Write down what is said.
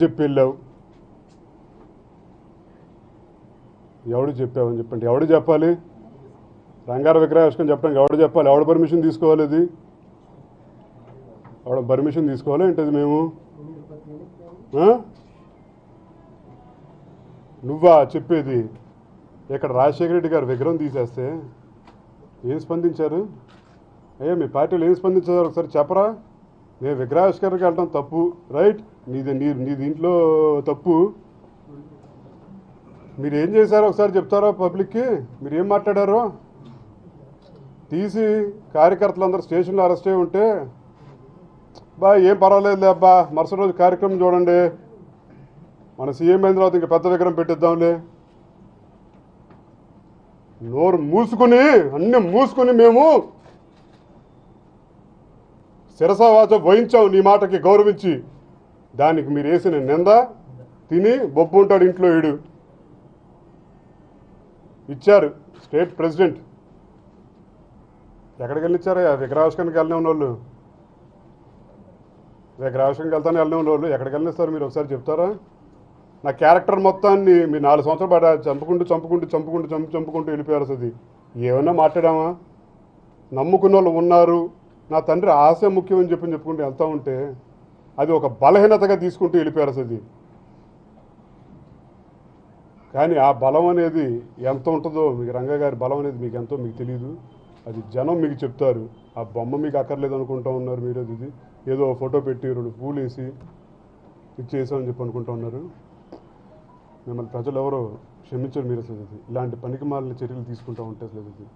చెప్పి వెళ్ళావు, ఎవడు చెప్పావని చెప్పండి. ఎవడు చెప్పాలి? రంగారావు విగ్రహావిష్కరణ చెప్పడానికి ఎవడు చెప్పాలి? ఎవడు పర్మిషన్ తీసుకోవాలి? అది ఎవడ పర్మిషన్ తీసుకోవాలి ఏంటది? మేము నువ్వా చెప్పేది? ఇక్కడ రాజశేఖర రెడ్డి గారు విగ్రహం తీసేస్తే ఏం స్పందించారు? అయ్యా మీ పార్టీలు ఏం స్పందించారు ఒకసారి చెప్పరా? నేను విగ్రహావిష్కరణకి వెళ్ళడం తప్పు, రైట్, నీ దీంట్లో తప్పు. మీరు ఏం చేశారో ఒకసారి చెప్తారా పబ్లిక్కి? మీరు ఏం మాట్లాడారో? తీసి కార్యకర్తలందరూ స్టేషన్లో అరెస్ట్ అయి ఉంటే బా ఏం పర్వాలేదులే అబ్బా, మరుసటి రోజు కార్యక్రమం చూడండి, మన సీఎం అయిన తర్వాత ఇంకా పెద్ద విగ్రహం పెట్టిద్దాంలే. నోరు మూసుకుని అన్నీ మూసుకుని మేము శిరసావాచ వహించాం నీ మాటకి గౌరవించి. దానికి మీరు వేసిన నింద తిని బొబ్బు ఉంటాడు ఇంట్లో. వీడు ఇచ్చారు స్టేట్ ప్రెసిడెంట్. ఎక్కడికి వెళ్ళిచ్చారా? విగ్రహావిష్కరణకి వెళ్ళనే ఉన్నోళ్ళు, విగ్రహావిష్కరణకి వెళ్తానే వెళ్ళనే ఉన్నోళ్ళు ఎక్కడికి వెళ్ళిస్తారు మీరు ఒకసారి చెప్తారా? నా క్యారెక్టర్ మొత్తాన్ని మీరు 4 సంవత్సరాలు పడా చంపుకుంటూ వెళ్ళిపోయారు. అది ఏమన్నా మాట్లాడామా? నమ్ముకున్న వాళ్ళు ఉన్నారు, నా తండ్రి ఆశ ముఖ్యం అని చెప్పుకుంటూ వెళ్తూ ఉంటే అది ఒక బలహీనతగా తీసుకుంటూ వెళ్ళిపోయారు. అది కానీ ఆ బలం అనేది ఎంత ఉంటుందో మీకు, రంగా గారి బలం అనేది మీకు ఎంతో మీకు తెలియదు. అది జనం మీకు చెప్తారు. ఆ బొమ్మ మీకు అక్కర్లేదు అనుకుంటూ ఉన్నారు మీరు. అది ఏదో ఫోటో పెట్టి 2 పూలు వేసి ఇచ్చేసామని చెప్పి అనుకుంటూ ఉన్నారు. మిమ్మల్ని ప్రజలు ఎవరో క్షమించరు మీరు. అసలు అది ఇలాంటి పనికి మాలిన చర్యలు తీసుకుంటూ ఉంటే అసలు అది